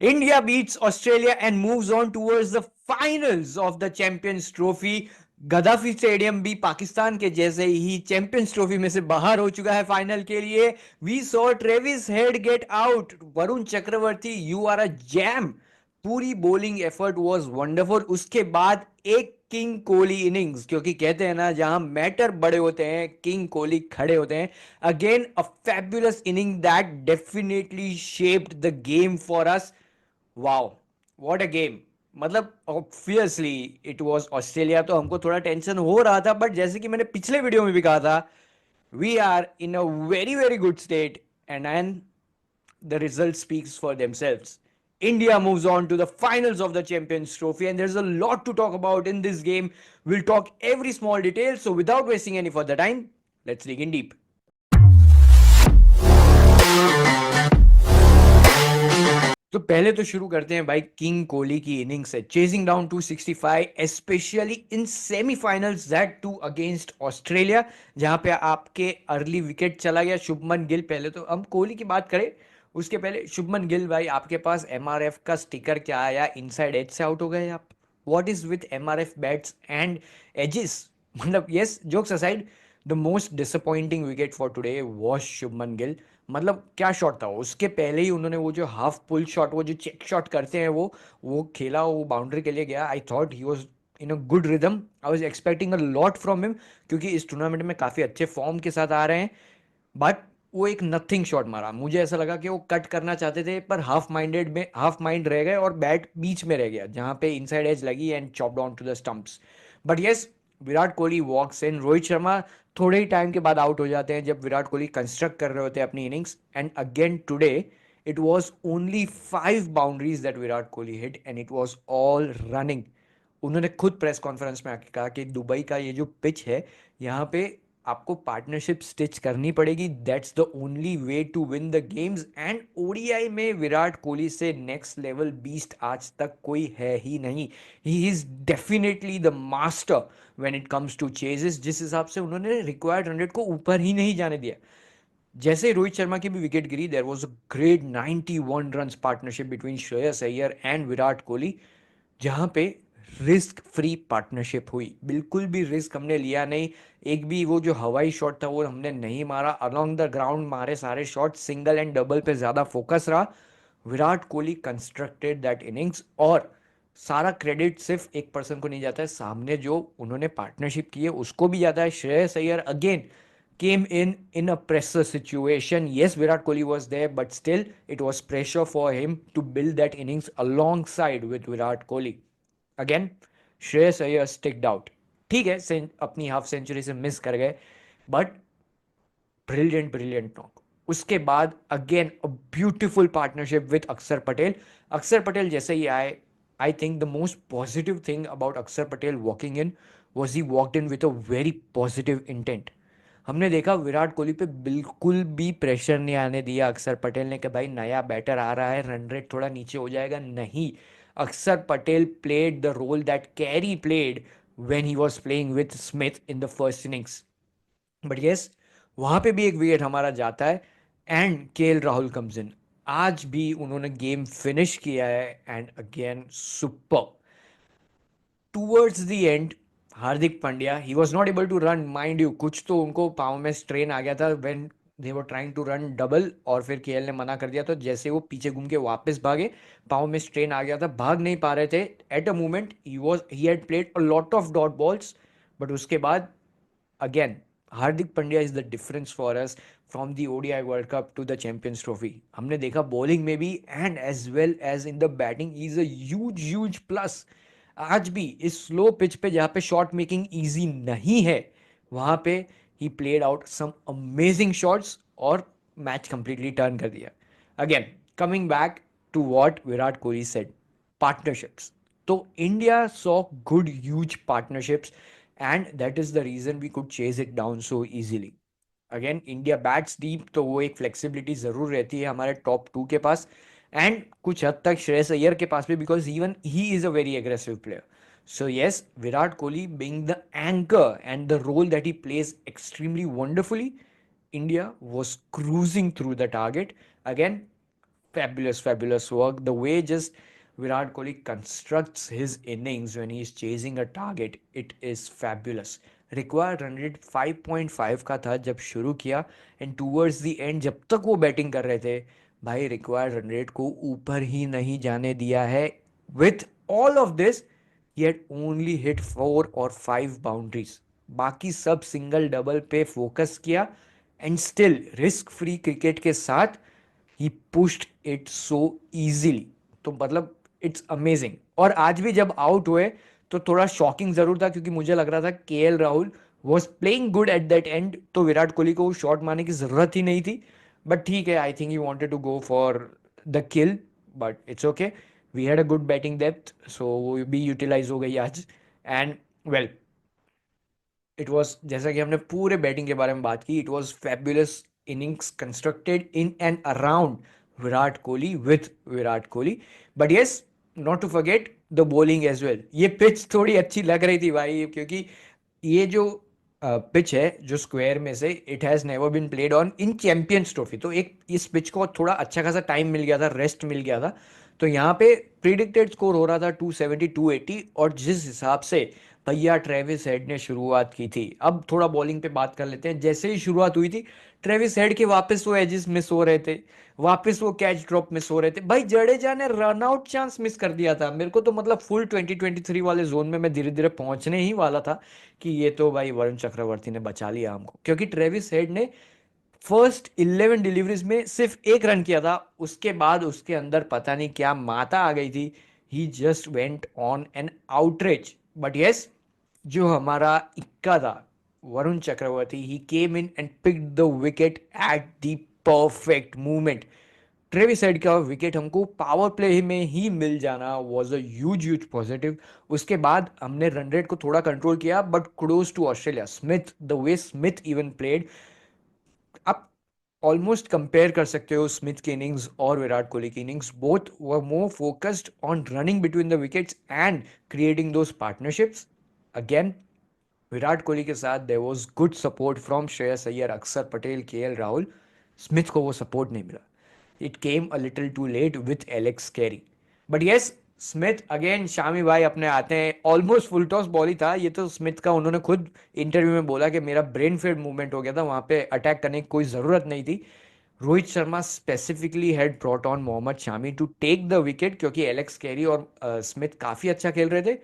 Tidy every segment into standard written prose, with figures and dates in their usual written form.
India beats Australia and moves on towards the finals of the Champions Trophy. Gaddafi stadium भी पाकिस्तान के जैसे ही champions trophy में से बाहर हो चुका है फाइनल के लिए. We saw Travis Head get out. Varun Chakravarthy, you are a gem. पूरी बॉलिंग एफर्ट वाज वंडरफुल. उसके बाद एक किंग कोहली इनिंग्स, क्योंकि कहते हैं ना जहां मैटर बड़े होते हैं किंग कोहली खड़े होते हैं. Again a fabulous inning that definitely shaped the game for us. Wow, what a game. मतलब ऑब्वियसली इट वाज ऑस्ट्रेलिया, तो हमको थोड़ा टेंशन हो रहा था, बट जैसे कि मैंने पिछले वीडियो में भी कहा था, we are in a very very good state and the result speaks for themselves. India moves on to the finals of the Champions Trophy, and there's a lot to talk about in this game. We'll talk every small detail. So, without wasting any further time, let's dig in deep. तो पहले तो शुरू करते हैं भाई king Kohli की inning से. Chasing down 265, specially in semifinals, that too against Australia, जहां पे आपके अर्ली विकेट चला गया शुभमन गिल. पहले तो हम कोहली की बात करें, उसके पहले शुभमन गिल भाई, आपके पास एमआरएफ का स्टिकर क्या आया, इनसाइड एज से आउट हो गए आप. What is with MRF bats and edges. मतलब yes, jokes aside, the most disappointing wicket for today was Shubman Gill. मतलब क्या शॉट था. उसके पहले ही उन्होंने वो जो हाफ पुल शॉट, वो जो चेक शॉट करते हैं, वो खेला, वो बाउंड्री के लिए गया. I thought he was in a good rhythm. I was expecting a lot from him, क्योंकि इस टूर्नामेंट में काफ़ी अच्छे फॉर्म के साथ आ रहे हैं. बट वो एक नथिंग शॉट मारा. मुझे ऐसा लगा कि वो कट करना चाहते थे, पर हाफ माइंड रह गए और बैट बीच में रह गया जहां पे इनसाइड एज लगी and chop down to the stumps. But yes, Virat Kohli walks in. Rohit Sharma थोड़े ही टाइम के बाद आउट हो जाते हैं जब विराट कोहली कंस्ट्रक्ट कर रहे होते हैं अपनी innings. And again today it was only 5 boundaries that Virat Kohli hit, and it was all running. उन्होंने खुद प्रेस कॉन्फ्रेंस में आके कहा कि दुबई का ये जो पिच है, यहाँ पे आपको पार्टनरशिप स्टिच करनी पड़ेगी. That's the only way to win the games. And ODI में विराट कोहली से नेक्स्ट लेवल बीस्ट आज तक कोई है ही नहीं. He is definitely the master when it comes to chases. जिस हिसाब से उन्होंने रिक्वायर्ड 100 को ऊपर ही नहीं जाने दिया. जैसे रोहित शर्मा की भी विकेट गिरी, there was a great 91 runs partnership between Shreyas Iyer and Virat Kohli, जहां पे रिस्क फ्री पार्टनरशिप हुई. बिल्कुल भी रिस्क हमने लिया नहीं. एक भी वो जो हवाई शॉट था वो हमने नहीं मारा. अलोंग द ग्राउंड मारे सारे शॉट, सिंगल एंड डबल पे ज़्यादा फोकस रहा. Virat Kohli constructed that innings. और सारा क्रेडिट सिर्फ एक पर्सन को नहीं जाता है, सामने जो उन्होंने पार्टनरशिप की है उसको भी जाता है. Shreyas Iyer again came in a pressure situation. Yes, Virat Kohli was there, but still it was pressure for him to build that innings alongside with Virat Kohli. Again, Shreyas Iyer sticked out. ठीक है, अपनी हाफ सेंचुरी से miss कर गए, but brilliant brilliant knock. उसके बाद again a beautiful partnership with Axar Patel. Axar Patel जैसे ही आए, I think the most positive thing about Axar Patel walking in was he walked in with a very positive intent. हमने देखा विराट कोहली पे बिल्कुल भी प्रेशर नहीं आने दिया अक्षर पटेल ने कि भाई नया बैटर आ रहा है, रन रेट थोड़ा नीचे हो जाएगा. नहीं, Axar Patel played the role that Carey played when he was playing with Smith in the first innings. But yes, वहां पे भी एक विकेट हमारा जाता है and KL Rahul comes in. आज भी उन्होंने गेम फिनिश किया है and again super. Towards the end, Hardik Pandya, he was not able to run, mind you. कुछ तो उनको पाँव में स्ट्रेन आ गया था when they were trying to run double, और फिर केएल ने मना कर दिया. तो जैसे वो पीछे घूम के वापस भागे, पाँव में स्ट्रेन आ गया था, भाग नहीं पा रहे थे. At a moment he had played a lot of dot balls. But उसके बाद again Hardik Pandya is the difference for us from the ODI World Cup to the Champions Trophy. हमने देखा बॉलिंग में भी and as well as in the batting is a huge huge plus. आज भी इस slow pitch पे जहाँ पे शॉट मेकिंग इजी नहीं है, वहाँ पे ही played out some amazing shots और मैच कंप्लीटली टर्न कर दिया. Again coming back to what Virat Kohli said, partnerships. तो India saw good huge partnerships, and that is the reason we could chase it down so easily. Again India bats deep, तो वो एक flexibility ज़रूर रहती है हमारे टॉप 2 के पास, एंड कुछ हद तक श्रेयस अय्यर के पास भी, because even he is a very aggressive player. So yes, Virat Kohli being the anchor and the role that he plays extremely wonderfully, India was cruising through the target. Again, fabulous work. The way just Virat Kohli constructs his innings when he is chasing a target, it is fabulous. Required run rate 5.5 का था जब शुरू किया, and towards the and जब तक वो batting कर रहे थे, भाई रिक्वायर्ड रन रेट को ऊपर ही नहीं जाने दिया है. With all of this he had only hit 4 और 5 बाउंड्रीज. बाकी सब सिंगल डबल पे फोकस किया, and still risk free cricket के साथ ही पुश्ड इट सो इजीली. तो मतलब इट्स अमेजिंग. और आज भी जब आउट हुए तो थोड़ा शॉकिंग जरूर था, क्योंकि मुझे लग रहा था KL Rahul was playing good at that and, तो विराट कोहली को शॉट मारने की जरूरत ही नहीं थी. बट ठीक है, I think he wanted to go for the kill, but it's okay. We had a good batting depth, so वो भी यूटिलाइज हो गई आज. एंड वेल, इट वॉज, जैसा कि हमने पूरे बैटिंग के बारे में बात की, it was fabulous innings constructed in and around Virat Kohli with Virat Kohli. But yes, not to forget the bowling as well. ये पिच थोड़ी अच्छी लग रही थी भाई, क्योंकि ये जो पिच है जो स्क्वायर में से, it has never been played on in Champions Trophy. तो एक इस पिच को थोड़ा अच्छा खासा टाइम मिल गया था, रेस्ट मिल गया था. तो यहाँ पे प्रिडिक्टेड स्कोर हो रहा था 270 280. और जिस हिसाब से भैया ट्रेविस हेड ने शुरुआत की थी, अब थोड़ा बॉलिंग पे बात कर लेते हैं. जैसे ही शुरुआत हुई थी, ट्रेविस हेड के वापस वो एजेस मिस हो रहे थे, वापस वो कैच ड्रॉप मिस हो रहे थे. भाई जडेजा ने रन आउट चांस मिस कर दिया था. मेरे को तो मतलब फुल 2023 वाले जोन में मैं धीरे धीरे पहुंचने ही वाला था कि ये तो भाई वरुण चक्रवर्ती ने बचा लिया हमको, क्योंकि ट्रेविस हेड ने फर्स्ट 11 डिलीवरीज में सिर्फ एक रन किया था. उसके बाद उसके अंदर पता नहीं क्या माता आ गई थी. He just went on an outreach. But yes, जो हमारा इक्का था Varun Chakravarthy, he came in and picked the wicket at the perfect movement. Travis Head का विकेट हमको पावर प्ले में ही मिल जाना वाज अ ह्यूज पॉजिटिव. उसके बाद हमने रन रेट को थोड़ा कंट्रोल किया, but close to Australia. Smith, the way Smith even played, आप ऑलमोस्ट कंपेयर कर सकते हो स्मिथ की इनिंग्स और विराट कोहली की innings. Both were more focused on running between the wickets and creating those partnerships. Again, Virat Kohli के साथ there was good support from Shreyas Iyer, Axar Patel, KL Rahul. Smith को वो सपोर्ट नहीं मिला. It came a little too late with Alex Carey. But yes, Smith again, Shami भाई अपने आते हैं. ऑलमोस्ट फुल टॉस बॉल ही था ये तो स्मिथ का. उन्होंने खुद इंटरव्यू में बोला कि मेरा ब्रेन फेड मूवमेंट हो गया था, वहां पे अटैक करने की कोई जरूरत नहीं थी. Rohit Sharma specifically had brought on Mohammed Shami to take the wicket, क्योंकि एलेक्स कैरी और स्मिथ काफी अच्छा खेल रहे थे.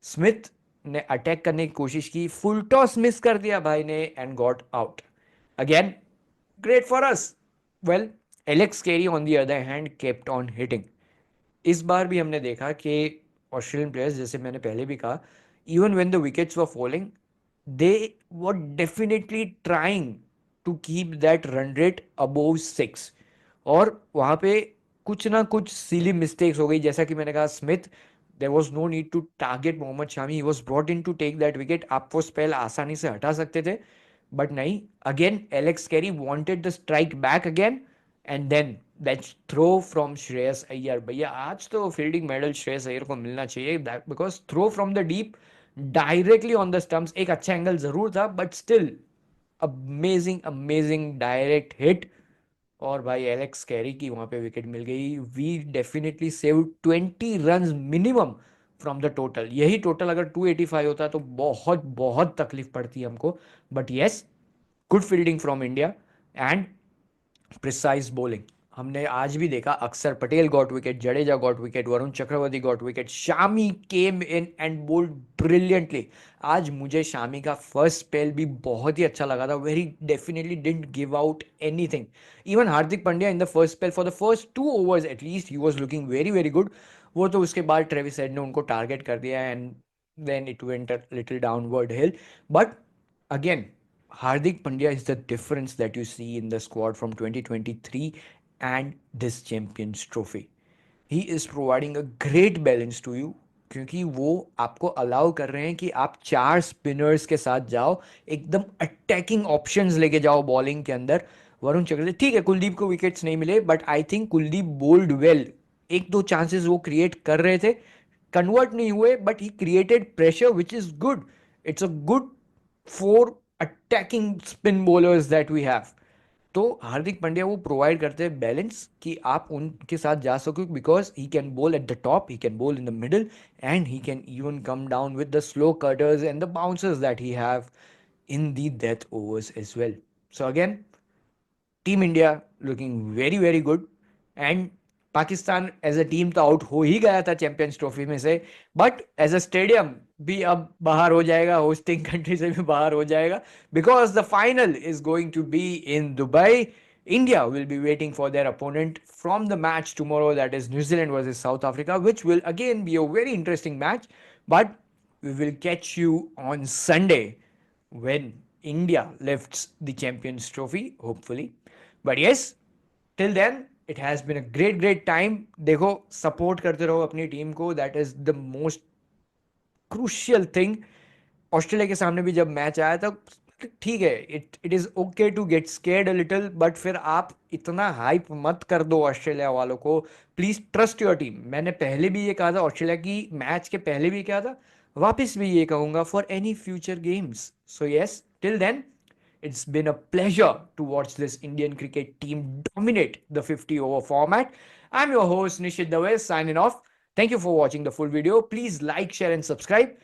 स्मिथ ने अटैक करने की कोशिश की, फुल टॉस मिस कर दिया भाई ने, and got out. Again, great for us. Well, Alex Carey on the other hand kept on hitting. इस बार भी हमने देखा कि ऑस्ट्रेलियन प्लेयर्स, जैसे मैंने पहले भी कहा, even when the wickets were falling, they were definitely trying to keep that run rate above 6. और वहां पे कुछ ना कुछ सिली मिस्टेक्स हो गई. जैसा कि मैंने कहा, Smith, there was no need to target Mohammed Shami, he was brought in to take that wicket. आप वो स्पेल आसानी से हटा सकते थे, बट नहीं. Again Alex Carey wanted the strike back again, and then that throw from Shreyas Iyer. भैया आज तो फील्डिंग मेडल श्रेयस अय्यर को मिलना चाहिए, because throw from the deep directly on the stumps. एक अच्छा एंगल जरूर था, but still amazing amazing direct hit. और भाई एलेक्स कैरी की वहां पे विकेट मिल गई. We definitely save 20 run minimum from the total. यही टोटल अगर 285 होता तो बहुत बहुत तकलीफ पड़ती हमको. But yes, good fielding from India and precise bowling. हमने आज भी देखा, Axar Patel got wicket, Jadeja got wicket, Varun Chakravarthy got wicket, Shami came in and bowled brilliantly. आज मुझे शामी का फर्स्ट स्पेल भी बहुत ही अच्छा लगा था. Very definitely didn't give out anything. Even Hardik Pandya in the first spell, for the first 2 overs at least, he was looking very very good. वो तो उसके बाद ट्रेविस हेड ने उनको टारगेट कर दिया, and then it went a little downward hill. But again, Hardik Pandya is the difference that you see in the squad from 2023 and this Champions Trophy. He is providing a great balance to you, क्योंकि वो आपको allow कर रहे हैं कि आप 4 spinners के साथ जाओ, एकदम अटैकिंग ऑप्शंस लेके जाओ बॉलिंग के अंदर. वरुण चक्रवर्ती, ठीक है कुलदीप को विकेट्स नहीं मिले, but I think Kuldeep bowled well. एक दो चांसेस वो क्रिएट कर रहे थे, कन्वर्ट नहीं हुए, but he created pressure which is good. It's a good 4 attacking spin bowlers that we have. तो हार्दिक पांड्या वो प्रोवाइड करते हैं बैलेंस कि आप उनके साथ जा सको, because he can bowl at the top, he can bowl in the middle, and he can even come down with the slow cutters and the bouncers that he have in the death overs as well. So again, team India looking very very good, and Pakistan as a team तो out हो ही गया था champions trophy में से, but as a stadium भी अब बाहर हो जाएगा, होस्टिंग कंट्री से भी बाहर हो जाएगा, because the final is going to be in Dubai. India will be waiting for their opponent from the match tomorrow, that is New Zealand versus South Africa, which will again be a very interesting match. But we will catch you on Sunday when India lifts the Champions Trophy, hopefully. But yes, till then, it has been a great, great time. देखो, support करते रहो अपनी team को. That is the most crucial thing. Australia के सामने भी जब match आया था, ठीक है, it is okay to get scared a little, but फिर आप इतना हाइप मत कर दो ऑस्ट्रेलिया वालों को. Please trust your team. मैंने पहले भी ये कहा था, ऑस्ट्रेलिया की मैच के पहले भी कहा था, वापस भी ये कहूंगा for any future games. So yes, till then, it's been a pleasure to watch this Indian cricket team dominate the 50 over format. I'm your host Nishit Dave signing off. Thank you for watching the full video. Please like, share, and subscribe.